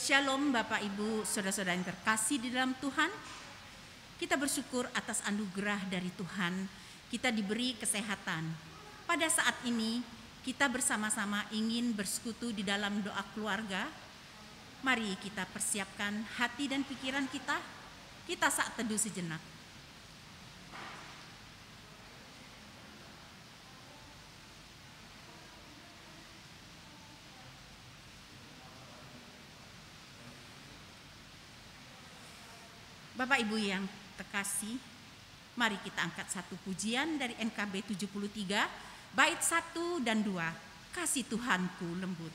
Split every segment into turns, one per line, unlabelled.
Shalom Bapak Ibu, saudara-saudara yang terkasih di dalam Tuhan. Kita bersyukur atas anugerah dari Tuhan, kita diberi kesehatan. Pada saat ini kita bersama-sama ingin bersekutu di dalam doa keluarga. Mari kita persiapkan hati dan pikiran kita saat teduh sejenak. Bapak Ibu yang terkasih, mari kita angkat satu pujian dari NKB 73, bait 1 dan 2, Kasih Tuhanku Lembut.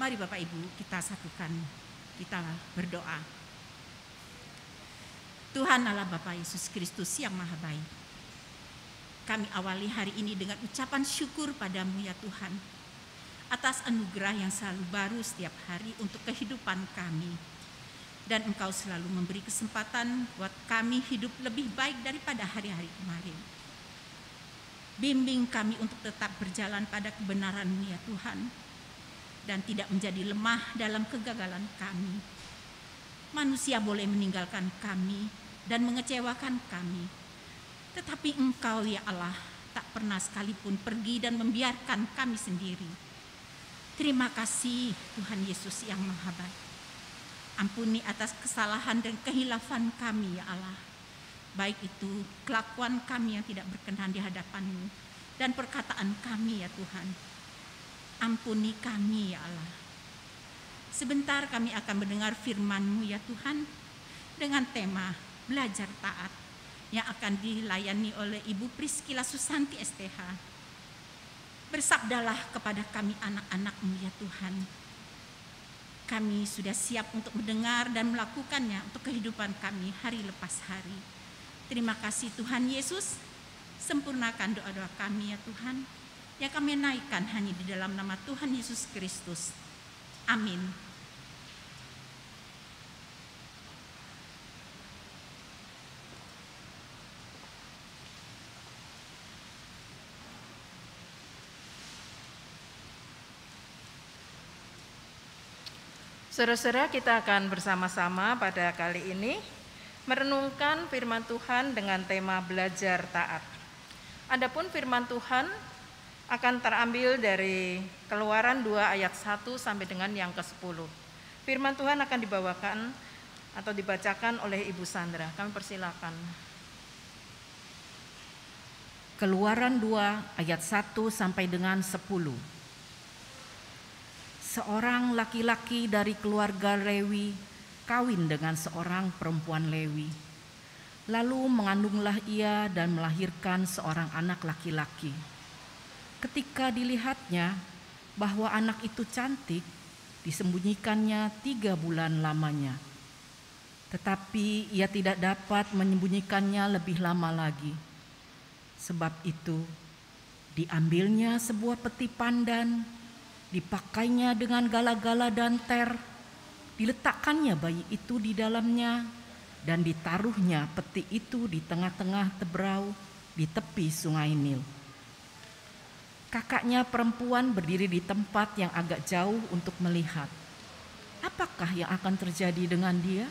Mari Bapak Ibu kita satukan, kita berdoa. Tuhan Allah Bapa Yesus Kristus yang Maha Baik, kami awali hari ini dengan ucapan syukur padamu ya Tuhan, atas anugerah yang selalu baru setiap hari untuk kehidupan kami. Dan Engkau selalu memberi kesempatan buat kami hidup lebih baik daripada hari-hari kemarin. Bimbing kami untuk tetap berjalan pada kebenaran-Mu ya Tuhan, dan tidak menjadi lemah dalam kegagalan kami. Manusia boleh meninggalkan kami dan mengecewakan kami, tetapi Engkau ya Allah tak pernah sekalipun pergi dan membiarkan kami sendiri. Terima kasih Tuhan Yesus yang Maha Baik. Ampuni atas kesalahan dan kehilafan kami ya Allah, baik itu kelakuan kami yang tidak berkenan di hadapan-Mu dan perkataan kami ya Tuhan. Ampuni kami ya Allah. Sebentar kami akan mendengar firman-Mu ya Tuhan, dengan tema belajar taat yang akan dilayani oleh Ibu Priskila Susanti STH. Bersabdalah kepada kami anak-anak-Mu ya Tuhan. Kami sudah siap untuk mendengar dan melakukannya untuk kehidupan kami hari lepas hari. Terima kasih Tuhan Yesus. Sempurnakan doa-doa kami ya Tuhan, yang kami naikkan hanya di dalam nama Tuhan Yesus Kristus. Amin.
Saudara-saudara, kita akan bersama-sama pada kali ini merenungkan firman Tuhan dengan tema belajar taat. Adapun firman Tuhan akan terambil dari Keluaran 2 ayat 1 sampai dengan yang ke-10. Firman Tuhan akan dibawakan atau dibacakan oleh Ibu Sandra. Kami persilakan.
Keluaran 2 ayat 1 sampai dengan 10. Seorang laki-laki dari keluarga Lewi kawin dengan seorang perempuan Lewi. Lalu mengandunglah ia dan melahirkan seorang anak laki-laki. Ketika dilihatnya bahwa anak itu cantik, disembunyikannya 3 bulan lamanya. Tetapi ia tidak dapat menyembunyikannya lebih lama lagi. Sebab itu, diambilnya sebuah peti pandan, dipakainya dengan gala-gala dan ter, diletakkannya bayi itu di dalamnya, dan ditaruhnya peti itu di tengah-tengah teberau di tepi sungai Nil. Kakaknya perempuan berdiri di tempat yang agak jauh untuk melihat. Apakah yang akan terjadi dengan dia?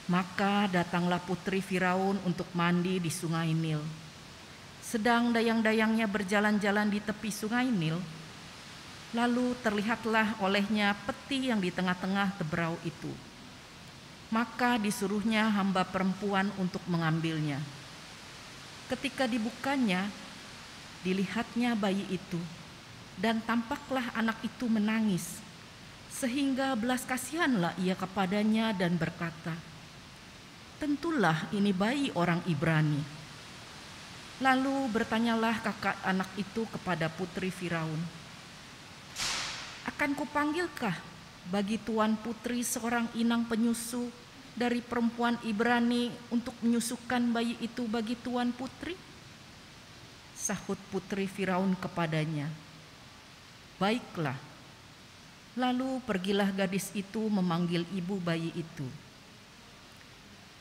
Maka datanglah putri Firaun untuk mandi di sungai Nil. Sedang dayang-dayangnya berjalan-jalan di tepi sungai Nil, lalu terlihatlah olehnya peti yang di tengah-tengah teberau itu. Maka disuruhnya hamba perempuan untuk mengambilnya. Ketika dibukanya, dilihatnya bayi itu, dan tampaklah anak itu menangis, sehingga belas kasihanlah ia kepadanya dan berkata, "Tentulah ini bayi orang Ibrani." Lalu bertanyalah kakak anak itu kepada putri Firaun, "Akan kupanggilkah bagi tuan putri seorang inang penyusu dari perempuan Ibrani untuk menyusukan bayi itu bagi tuan putri?" Sahut putri Firaun kepadanya, "Baiklah." Lalu pergilah gadis itu memanggil ibu bayi itu.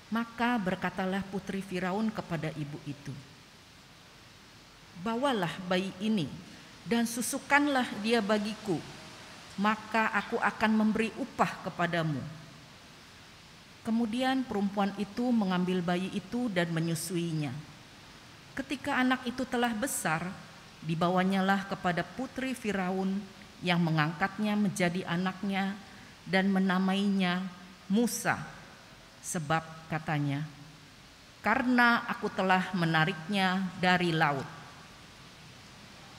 Maka berkatalah putri Firaun kepada ibu itu, "Bawalah bayi ini dan susukanlah dia bagiku, maka aku akan memberi upah kepadamu." Kemudian perempuan itu mengambil bayi itu dan menyusuinya. Ketika anak itu telah besar, dibawanyalah kepada putri Firaun yang mengangkatnya menjadi anaknya dan menamainya Musa, sebab katanya, "Karena aku telah menariknya dari laut,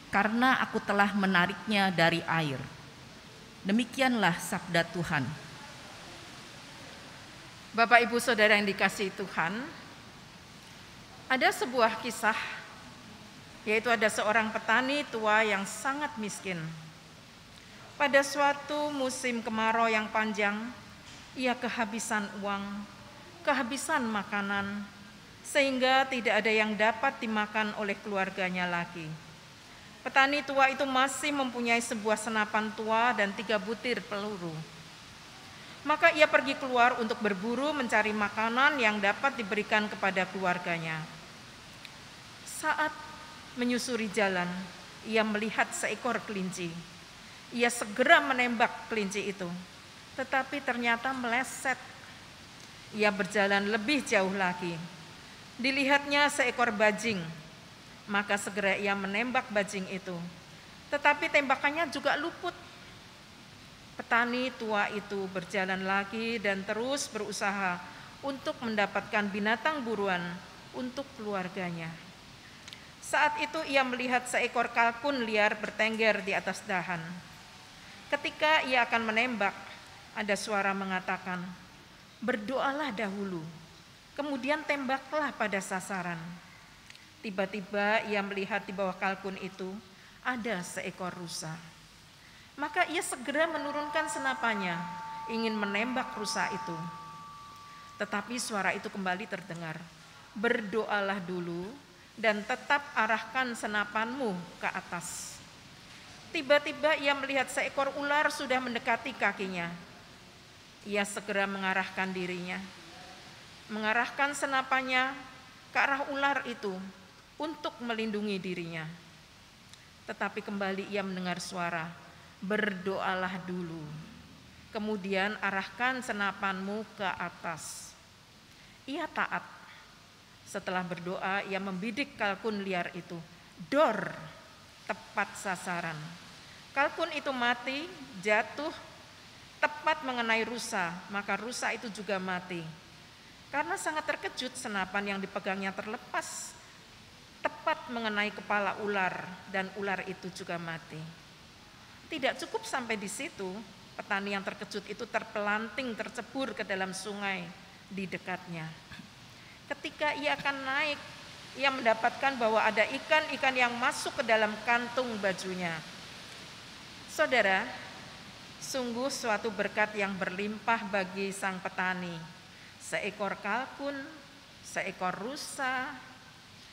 karena aku telah menariknya dari air." Demikianlah sabda Tuhan.
Bapak, Ibu, Saudara yang dikasihi Tuhan, ada sebuah kisah, yaitu ada seorang petani tua yang sangat miskin. Pada suatu musim kemarau yang panjang, ia kehabisan uang, kehabisan makanan, sehingga tidak ada yang dapat dimakan oleh keluarganya lagi. Petani tua itu masih mempunyai sebuah senapan tua dan 3 butir peluru. Maka ia pergi keluar untuk berburu mencari makanan yang dapat diberikan kepada keluarganya. Saat menyusuri jalan, ia melihat seekor kelinci. Ia segera menembak kelinci itu, tetapi ternyata meleset. Ia berjalan lebih jauh lagi. Dilihatnya seekor bajing, maka segera ia menembak bajing itu, tetapi tembakannya juga luput. Petani tua itu berjalan lagi dan terus berusaha untuk mendapatkan binatang buruan untuk keluarganya. Saat itu ia melihat seekor kalkun liar bertengger di atas dahan. Ketika ia akan menembak, ada suara mengatakan, "Berdoalah dahulu, kemudian tembaklah pada sasaran." Tiba-tiba ia melihat di bawah kalkun itu ada seekor rusa. Maka ia segera menurunkan senapannya, ingin menembak rusa itu. Tetapi suara itu kembali terdengar, "Berdoalah dulu, dan tetap arahkan senapanmu ke atas. Tiba-tiba ia melihat seekor ular sudah mendekati kakinya. Ia segera mengarahkan dirinya, mengarahkan senapannya ke arah ular itu untuk melindungi dirinya. Tetapi kembali ia mendengar suara, berdoalah dulu, kemudian arahkan senapanmu ke atas. Ia taat. Setelah berdoa, ia membidik kalkun liar itu. Dor, tepat sasaran. Kalkun itu mati, jatuh, tepat mengenai rusa, maka rusa itu juga mati. Karena sangat terkejut, senapan yang dipegangnya terlepas, tepat mengenai kepala ular, dan ular itu juga mati. Tidak cukup sampai di situ, petani yang terkejut itu terpelanting, tercebur ke dalam sungai di dekatnya. Ketika ia akan naik, ia mendapatkan bahwa ada ikan-ikan yang masuk ke dalam kantung bajunya. Saudara, sungguh suatu berkat yang berlimpah bagi sang petani. Seekor kalkun, seekor rusa,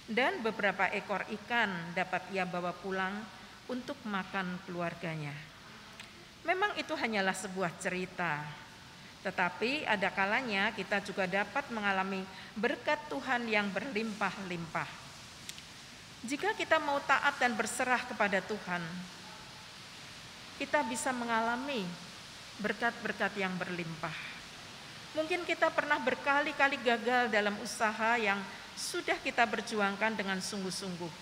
dan beberapa ekor ikan dapat ia bawa pulang untuk makan keluarganya. Memang itu hanyalah sebuah cerita, tetapi ada kalanya kita juga dapat mengalami berkat Tuhan yang berlimpah-limpah. Jika kita mau taat dan berserah kepada Tuhan, kita bisa mengalami berkat-berkat yang berlimpah. Mungkin kita pernah berkali-kali gagal dalam usaha yang sudah kita berjuangkan dengan sungguh-sungguh.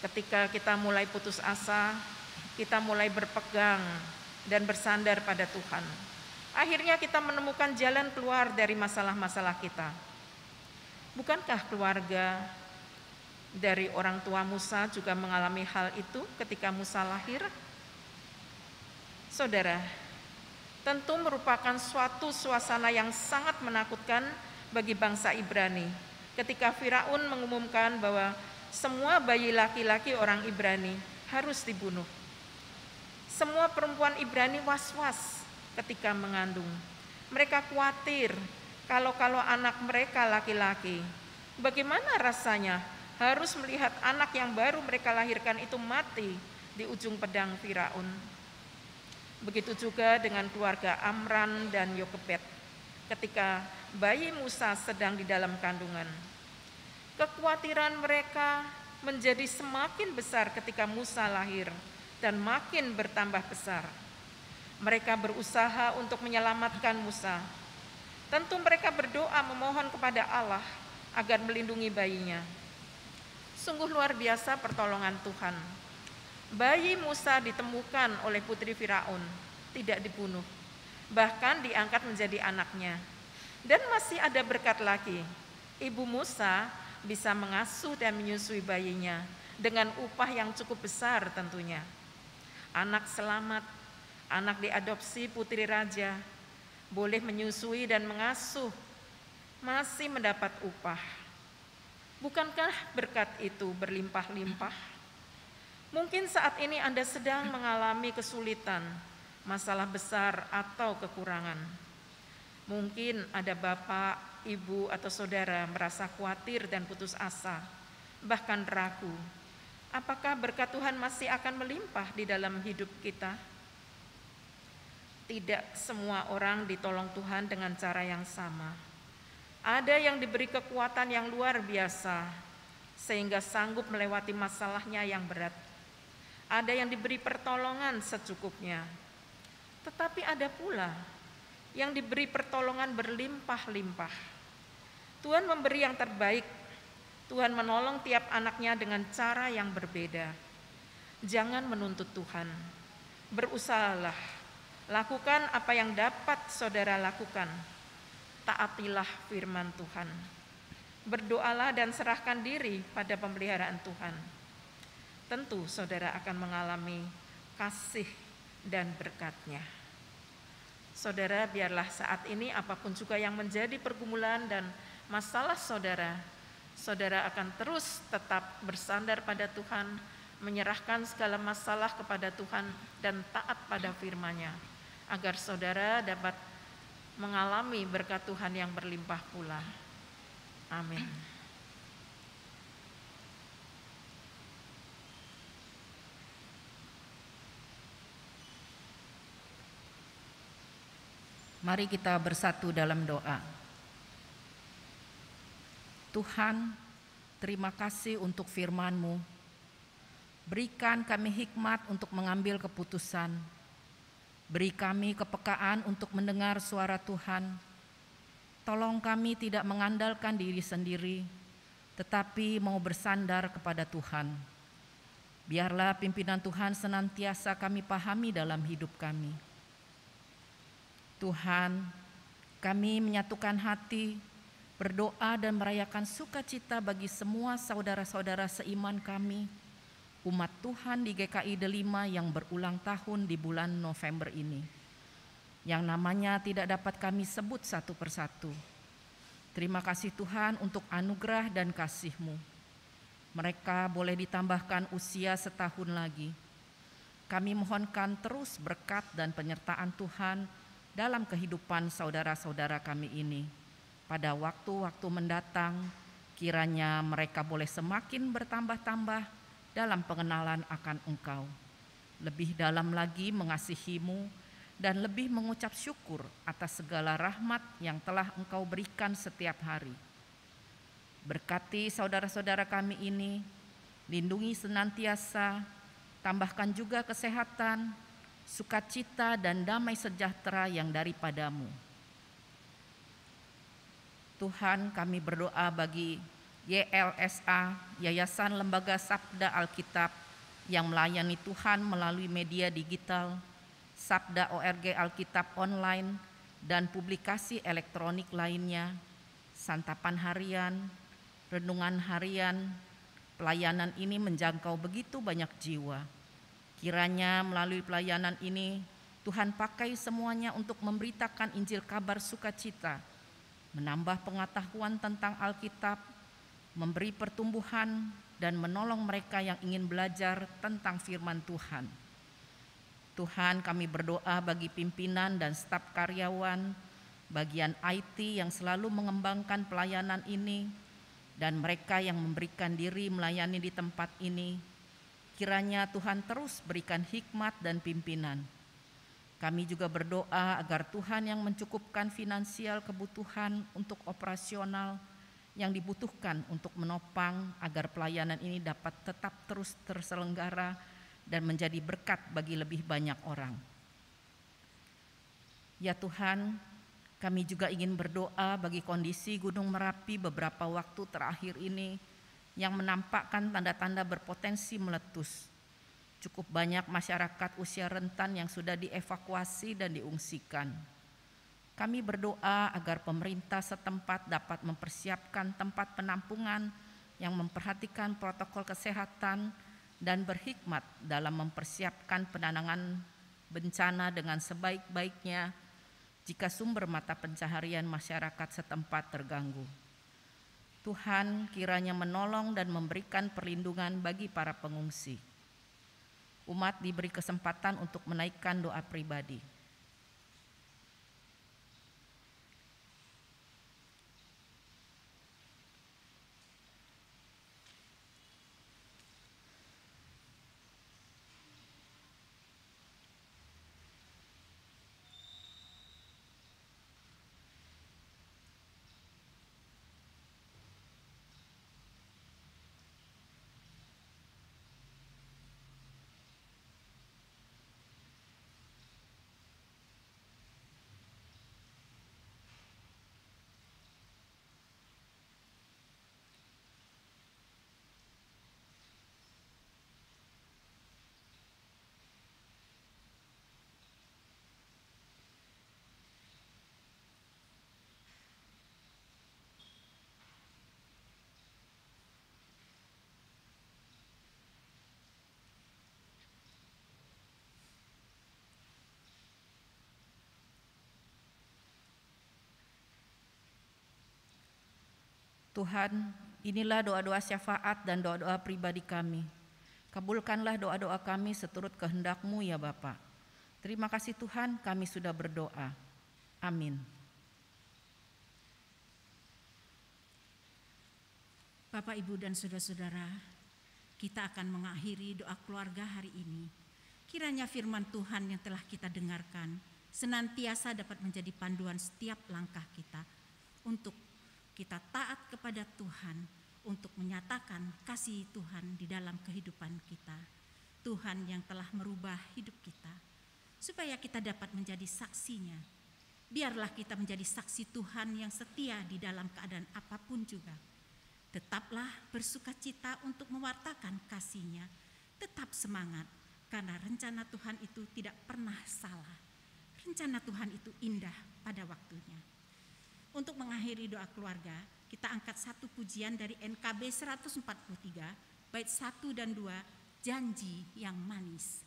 Ketika kita mulai putus asa, kita mulai berpegang dan bersandar pada Tuhan. Akhirnya kita menemukan jalan keluar dari masalah-masalah kita. Bukankah keluarga dari orang tua Musa juga mengalami hal itu ketika Musa lahir? Saudara, tentu merupakan suatu suasana yang sangat menakutkan bagi bangsa Ibrani ketika Firaun mengumumkan bahwa semua bayi laki-laki orang Ibrani harus dibunuh. Semua perempuan Ibrani was-was ketika mengandung. Mereka khawatir kalau anak mereka laki-laki, bagaimana rasanya harus melihat anak yang baru mereka lahirkan itu mati di ujung pedang Firaun. Begitu juga dengan keluarga Amran dan Yokebed ketika bayi Musa sedang di dalam kandungan. Kekhawatiran mereka menjadi semakin besar ketika Musa lahir dan makin bertambah besar. Mereka berusaha untuk menyelamatkan Musa. Tentu mereka berdoa memohon kepada Allah agar melindungi bayinya. Sungguh luar biasa pertolongan Tuhan. Bayi Musa ditemukan oleh putri Firaun, tidak dibunuh, bahkan diangkat menjadi anaknya. Dan masih ada berkat lagi, ibu Musa bisa mengasuh dan menyusui bayinya dengan upah yang cukup besar tentunya. Anak selamat, anak diadopsi putri raja, boleh menyusui dan mengasuh, masih mendapat upah. Bukankah berkat itu berlimpah-limpah? Mungkin saat ini Anda sedang mengalami kesulitan, masalah besar atau kekurangan. Mungkin ada bapak, ibu, atau saudara merasa khawatir dan putus asa, bahkan ragu. Apakah berkat Tuhan masih akan melimpah di dalam hidup kita? Tidak semua orang ditolong Tuhan dengan cara yang sama. Ada yang diberi kekuatan yang luar biasa, sehingga sanggup melewati masalahnya yang berat. Ada yang diberi pertolongan secukupnya, tetapi ada pula yang diberi pertolongan berlimpah-limpah. Tuhan memberi yang terbaik, Tuhan menolong tiap anaknya dengan cara yang berbeda. Jangan menuntut Tuhan, berusahalah, lakukan apa yang dapat saudara lakukan, taatilah firman Tuhan. Berdoalah dan serahkan diri pada pemeliharaan Tuhan. Tentu saudara akan mengalami kasih dan berkat-Nya. Saudara, biarlah saat ini apapun juga yang menjadi pergumulan dan masalah saudara, saudara akan terus tetap bersandar pada Tuhan, menyerahkan segala masalah kepada Tuhan dan taat pada firman-Nya, agar saudara dapat mengalami berkat Tuhan yang berlimpah pula. Amin.
Mari kita bersatu dalam doa. Tuhan, terima kasih untuk firman-Mu. Berikan kami hikmat untuk mengambil keputusan. Beri kami kepekaan untuk mendengar suara Tuhan. Tolong kami tidak mengandalkan diri sendiri, tetapi mau bersandar kepada Tuhan. Biarlah pimpinan Tuhan senantiasa kami pahami dalam hidup kami. Tuhan, kami menyatukan hati, berdoa dan merayakan sukacita bagi semua saudara-saudara seiman kami, umat Tuhan di GKI Delima yang berulang tahun di bulan November ini, yang namanya tidak dapat kami sebut satu persatu. Terima kasih Tuhan untuk anugerah dan kasih-Mu. Mereka boleh ditambahkan usia setahun lagi. Kami mohonkan terus berkat dan penyertaan Tuhan dalam kehidupan saudara-saudara kami ini. Pada waktu-waktu mendatang, kiranya mereka boleh semakin bertambah-tambah dalam pengenalan akan Engkau, lebih dalam lagi mengasihi-Mu, dan lebih mengucap syukur atas segala rahmat yang telah Engkau berikan setiap hari. Berkati saudara-saudara kami ini, lindungi senantiasa, tambahkan juga kesehatan, sukacita dan damai sejahtera yang daripada-Mu. Tuhan, kami berdoa bagi YLSA, Yayasan Lembaga Sabda Alkitab, yang melayani Tuhan melalui media digital, Sabda ORG Alkitab online, dan publikasi elektronik lainnya, santapan harian, renungan harian. Pelayanan ini menjangkau begitu banyak jiwa. Kiranya melalui pelayanan ini, Tuhan pakai semuanya untuk memberitakan Injil kabar sukacita, menambah pengetahuan tentang Alkitab, memberi pertumbuhan, dan menolong mereka yang ingin belajar tentang firman Tuhan. Tuhan, kami berdoa bagi pimpinan dan staf karyawan, bagian IT yang selalu mengembangkan pelayanan ini, dan mereka yang memberikan diri melayani di tempat ini. Kiranya Tuhan terus berikan hikmat dan pimpinan. Kami juga berdoa agar Tuhan yang mencukupkan finansial kebutuhan untuk operasional yang dibutuhkan untuk menopang agar pelayanan ini dapat tetap terus terselenggara dan menjadi berkat bagi lebih banyak orang. Ya Tuhan, kami juga ingin berdoa bagi kondisi Gunung Merapi beberapa waktu terakhir ini yang menampakkan tanda-tanda berpotensi meletus. Cukup banyak masyarakat usia rentan yang sudah dievakuasi dan diungsikan. Kami berdoa agar pemerintah setempat dapat mempersiapkan tempat penampungan yang memperhatikan protokol kesehatan dan berhikmat dalam mempersiapkan penanganan bencana dengan sebaik-baiknya jika sumber mata pencaharian masyarakat setempat terganggu. Tuhan kiranya menolong dan memberikan perlindungan bagi para pengungsi. Umat diberi kesempatan untuk menaikkan doa pribadi. Tuhan, inilah doa-doa syafaat dan doa-doa pribadi kami. Kabulkanlah doa-doa kami seturut kehendak-Mu ya Bapa. Terima kasih Tuhan, kami sudah berdoa. Amin.
Bapak, Ibu, dan saudara-saudara, kita akan mengakhiri doa keluarga hari ini. Kiranya firman Tuhan yang telah kita dengarkan senantiasa dapat menjadi panduan setiap langkah kita untuk kita taat kepada Tuhan, untuk menyatakan kasih Tuhan di dalam kehidupan kita. Tuhan yang telah merubah hidup kita, supaya kita dapat menjadi saksinya. Biarlah kita menjadi saksi Tuhan yang setia di dalam keadaan apapun juga. Tetaplah bersukacita untuk mewartakan kasih-Nya. Tetap semangat, karena rencana Tuhan itu tidak pernah salah. Rencana Tuhan itu indah pada waktunya. Untuk mengakhiri doa keluarga, kita angkat satu pujian dari NKB 143, bait 1 dan 2, Janji yang Manis.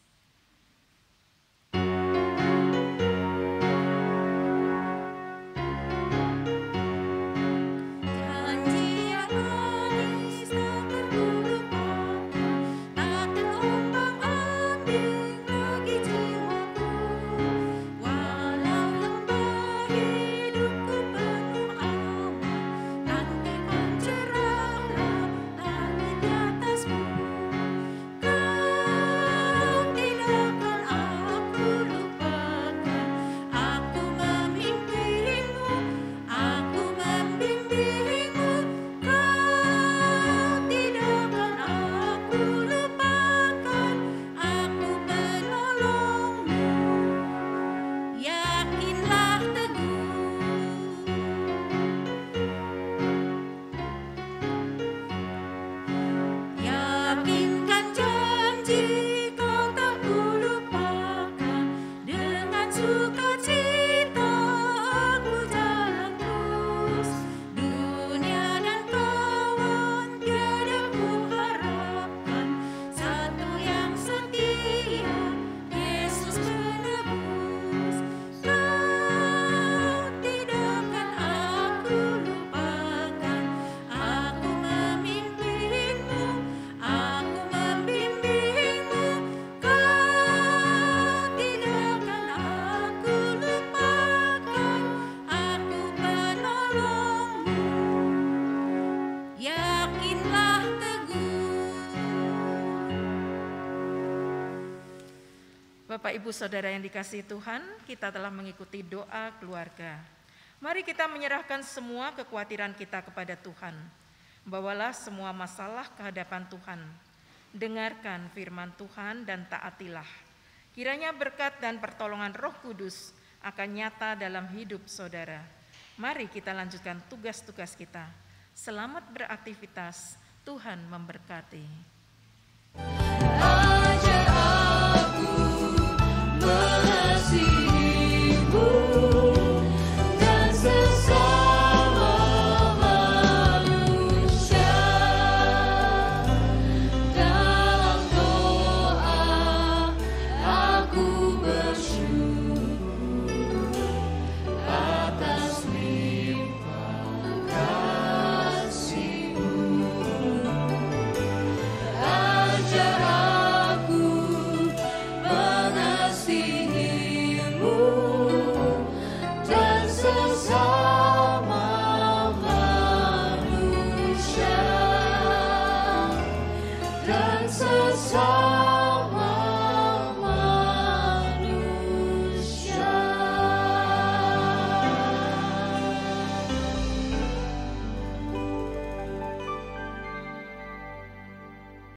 Bapak, Ibu, Saudara yang dikasihi Tuhan, kita telah mengikuti doa keluarga. Mari kita menyerahkan semua kekhawatiran kita kepada Tuhan. Bawalah semua masalah ke hadapan Tuhan. Dengarkan firman Tuhan dan taatilah. Kiranya berkat dan pertolongan Roh Kudus akan nyata dalam hidup saudara. Mari kita lanjutkan tugas-tugas kita. Selamat beraktivitas, Tuhan memberkati.
Sesama